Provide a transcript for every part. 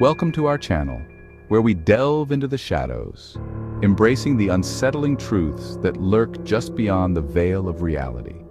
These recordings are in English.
Welcome to our channel, where we delve into the shadows, embracing the unsettling truths that lurk just beyond the veil of reality.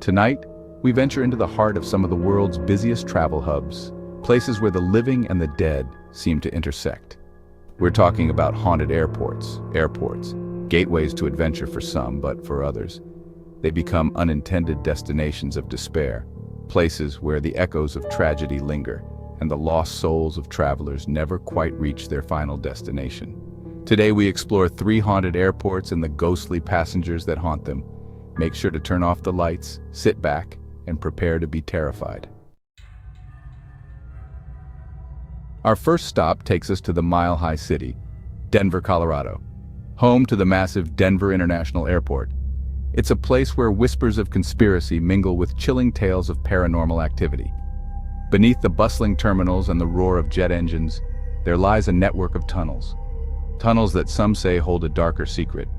Tonight, we venture into the heart of some of the world's busiest travel hubs, places where the living and the dead seem to intersect. We're talking about haunted airports, gateways to adventure for some, but for others, they become unintended destinations of despair, places where the echoes of tragedy linger and the lost souls of travelers never quite reach their final destination. Today we explore 3 haunted airports and the ghostly passengers that haunt them. Make sure to turn off the lights, sit back, and prepare to be terrified. Our first stop takes us to the Mile High City, Denver, Colorado, home to the massive Denver International Airport. It's a place where whispers of conspiracy mingle with chilling tales of paranormal activity. Beneath the bustling terminals and the roar of jet engines, there lies a network of tunnels. Tunnels that some say hold a darker secret.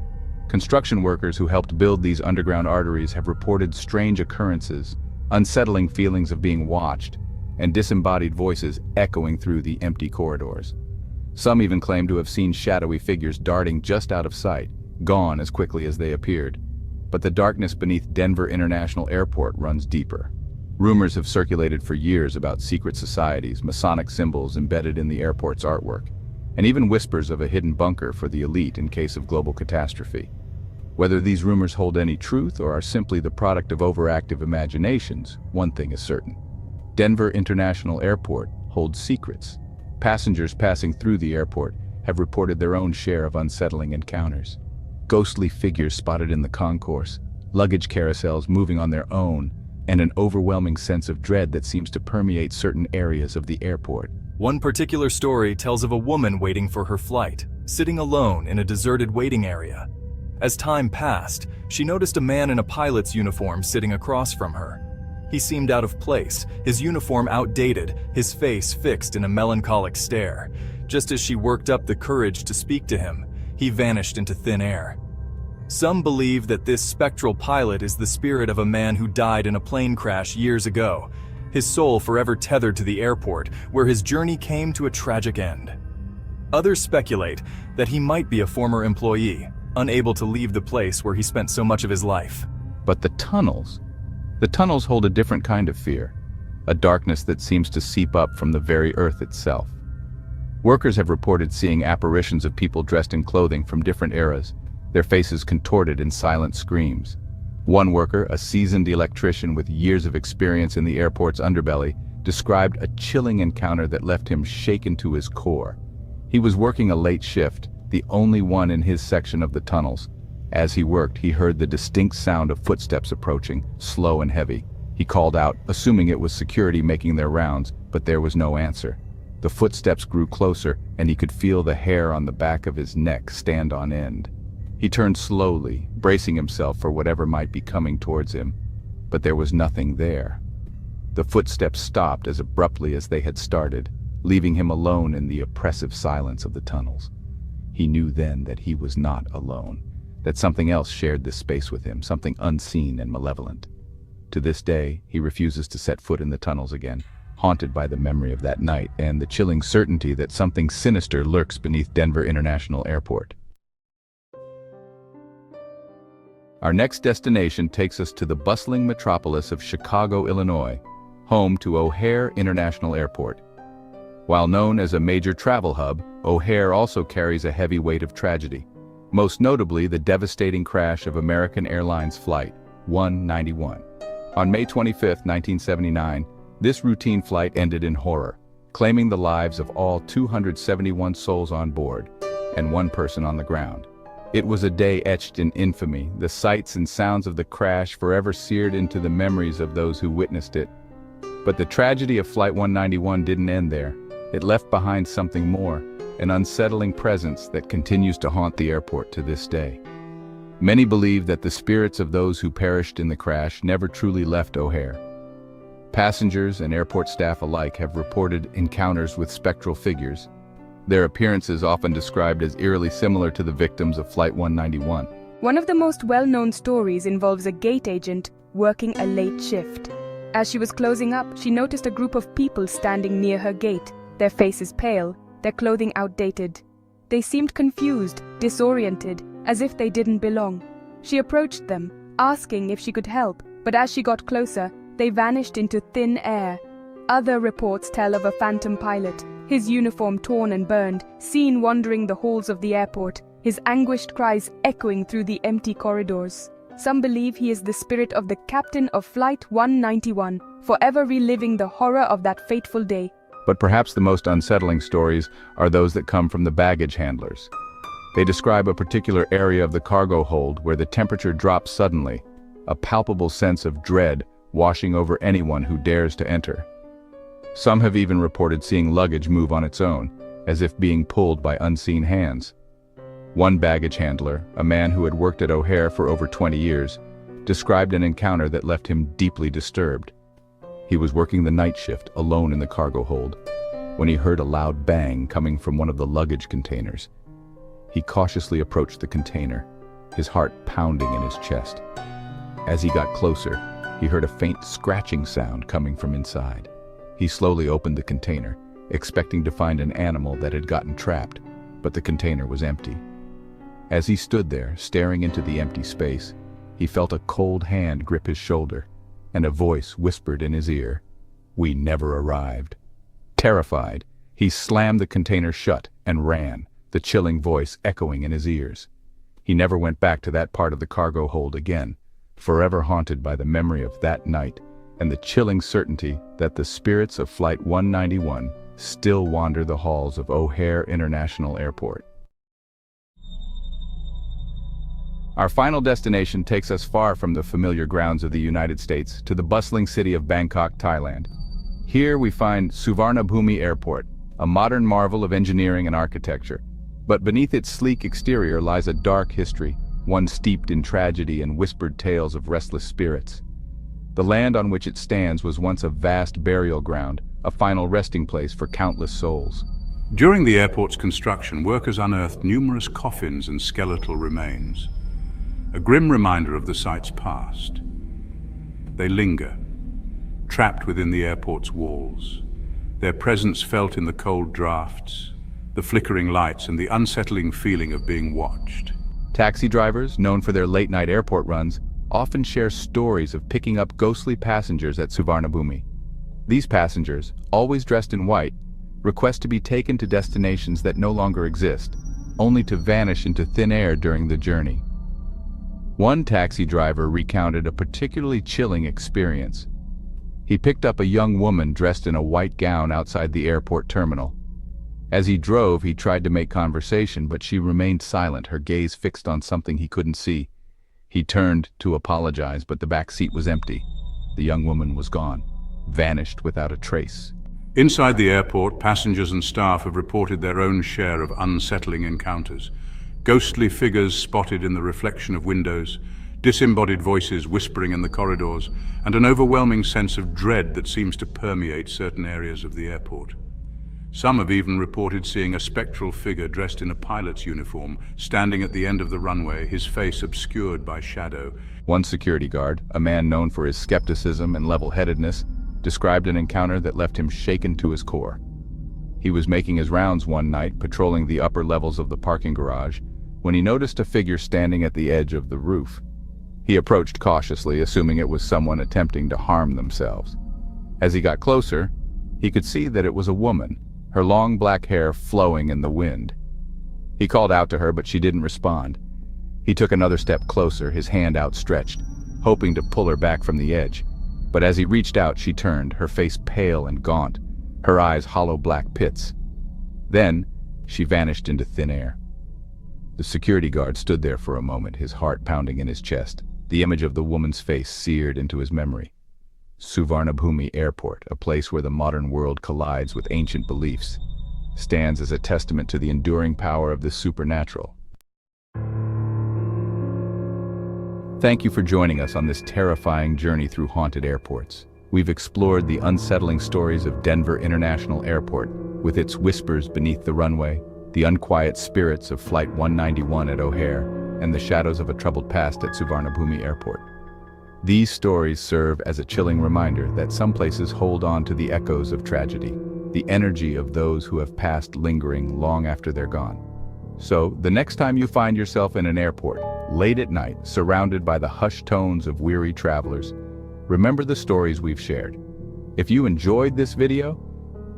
Construction workers who helped build these underground arteries have reported strange occurrences, unsettling feelings of being watched, and disembodied voices echoing through the empty corridors. Some even claim to have seen shadowy figures darting just out of sight, gone as quickly as they appeared. But the darkness beneath Denver International Airport runs deeper. Rumors have circulated for years about secret societies, Masonic symbols embedded in the airport's artwork, and even whispers of a hidden bunker for the elite in case of global catastrophe. Whether these rumors hold any truth or are simply the product of overactive imaginations, one thing is certain. Denver International Airport holds secrets. Passengers passing through the airport have reported their own share of unsettling encounters. Ghostly figures spotted in the concourse, luggage carousels moving on their own, and an overwhelming sense of dread that seems to permeate certain areas of the airport. One particular story tells of a woman waiting for her flight, sitting alone in a deserted waiting area. As time passed, she noticed a man in a pilot's uniform sitting across from her. He seemed out of place, his uniform outdated, his face fixed in a melancholic stare. Just as she worked up the courage to speak to him, he vanished into thin air. Some believe that this spectral pilot is the spirit of a man who died in a plane crash years ago, his soul forever tethered to the airport, where his journey came to a tragic end. Others speculate that he might be a former employee, unable to leave the place where he spent so much of his life. But the tunnels hold a different kind of fear, a darkness that seems to seep up from the very earth itself. Workers have reported seeing apparitions of people dressed in clothing from different eras, their faces contorted in silent screams. One worker, a seasoned electrician with years of experience in the airport's underbelly, described a chilling encounter that left him shaken to his core. He was working a late shift, the only one in his section of the tunnels. As he worked, he heard the distinct sound of footsteps approaching, slow and heavy. He called out, assuming it was security making their rounds, but there was no answer. The footsteps grew closer, and he could feel the hair on the back of his neck stand on end. He turned slowly, bracing himself for whatever might be coming towards him, but there was nothing there. The footsteps stopped as abruptly as they had started, leaving him alone in the oppressive silence of the tunnels. He knew then that he was not alone, that something else shared this space with him, something unseen and malevolent. To this day, he refuses to set foot in the tunnels again, haunted by the memory of that night and the chilling certainty that something sinister lurks beneath Denver International Airport. Our next destination takes us to the bustling metropolis of Chicago, Illinois, home to O'Hare International Airport. While known as a major travel hub, O'Hare also carries a heavy weight of tragedy, most notably the devastating crash of American Airlines Flight 191. On May 25, 1979, this routine flight ended in horror, claiming the lives of all 271 souls on board and 1 person on the ground. It was a day etched in infamy, the sights and sounds of the crash forever seared into the memories of those who witnessed it. But the tragedy of Flight 191 didn't end there. It left behind something more, an unsettling presence that continues to haunt the airport to this day. Many believe that the spirits of those who perished in the crash never truly left O'Hare. Passengers and airport staff alike have reported encounters with spectral figures, their appearances often described as eerily similar to the victims of Flight 191. One of the most well-known stories involves a gate agent working a late shift. As she was closing up, she noticed a group of people standing near her gate. their faces pale, their clothing outdated. They seemed confused, disoriented, as if they didn't belong. She approached them, asking if she could help, but as she got closer, they vanished into thin air. Other reports tell of a phantom pilot, his uniform torn and burned, seen wandering the halls of the airport, his anguished cries echoing through the empty corridors. Some believe he is the spirit of the captain of Flight 191, forever reliving the horror of that fateful day. But perhaps the most unsettling stories are those that come from the baggage handlers. They describe a particular area of the cargo hold where the temperature drops suddenly, a palpable sense of dread washing over anyone who dares to enter. Some have even reported seeing luggage move on its own, as if being pulled by unseen hands. One baggage handler, a man who had worked at O'Hare for over 20 years, described an encounter that left him deeply disturbed. He was working the night shift alone in the cargo hold when he heard a loud bang coming from one of the luggage containers. He cautiously approached the container, his heart pounding in his chest. As he got closer, he heard a faint scratching sound coming from inside. He slowly opened the container, expecting to find an animal that had gotten trapped, but the container was empty. As he stood there, staring into the empty space, he felt a cold hand grip his shoulder, and a voice whispered in his ear, "We never arrived." Terrified, he slammed the container shut and ran, the chilling voice echoing in his ears. He never went back to that part of the cargo hold again, forever haunted by the memory of that night and the chilling certainty that the spirits of Flight 191 still wander the halls of O'Hare International Airport. Our final destination takes us far from the familiar grounds of the United States to the bustling city of Bangkok, Thailand. Here we find Suvarnabhumi Airport, a modern marvel of engineering and architecture. But beneath its sleek exterior lies a dark history, one steeped in tragedy and whispered tales of restless spirits. The land on which it stands was once a vast burial ground, a final resting place for countless souls. During the airport's construction, workers unearthed numerous coffins and skeletal remains, a grim reminder of the site's past. They linger, trapped within the airport's walls, their presence felt in the cold drafts, the flickering lights, and the unsettling feeling of being watched. Taxi drivers, known for their late-night airport runs, often share stories of picking up ghostly passengers at Suvarnabhumi. These passengers, always dressed in white, request to be taken to destinations that no longer exist, only to vanish into thin air during the journey. One taxi driver recounted a particularly chilling experience. He picked up a young woman dressed in a white gown outside the airport terminal. As he drove, he tried to make conversation, but she remained silent, her gaze fixed on something he couldn't see. He turned to apologize, but the back seat was empty. The young woman was gone, vanished without a trace. Inside the airport, passengers and staff have reported their own share of unsettling encounters. Ghostly figures spotted in the reflection of windows, disembodied voices whispering in the corridors, and an overwhelming sense of dread that seems to permeate certain areas of the airport. Some have even reported seeing a spectral figure dressed in a pilot's uniform, standing at the end of the runway, his face obscured by shadow. One security guard, a man known for his skepticism and level-headedness, described an encounter that left him shaken to his core. He was making his rounds one night, patrolling the upper levels of the parking garage, when he noticed a figure standing at the edge of the roof. He approached cautiously, assuming it was someone attempting to harm themselves. As he got closer, he could see that it was a woman, her long black hair flowing in the wind. He called out to her, but she didn't respond. He took another step closer, his hand outstretched, hoping to pull her back from the edge. But as he reached out, she turned, her face pale and gaunt, her eyes hollow black pits. Then, she vanished into thin air. The security guard stood there for a moment, his heart pounding in his chest, the image of the woman's face seared into his memory. Suvarnabhumi Airport, a place where the modern world collides with ancient beliefs, stands as a testament to the enduring power of the supernatural. Thank you for joining us on this terrifying journey through haunted airports. We've explored the unsettling stories of Denver International Airport, with its whispers beneath the runway, the unquiet spirits of Flight 191 at O'Hare, and the shadows of a troubled past at Suvarnabhumi Airport. These stories serve as a chilling reminder that some places hold on to the echoes of tragedy, the energy of those who have passed lingering long after they're gone. So, the next time you find yourself in an airport, late at night, surrounded by the hushed tones of weary travelers, remember the stories we've shared. If you enjoyed this video,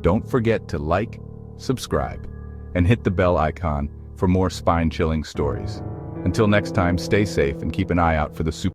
don't forget to like, subscribe, and hit the bell icon for more spine-chilling stories. Until next time, stay safe and keep an eye out for the super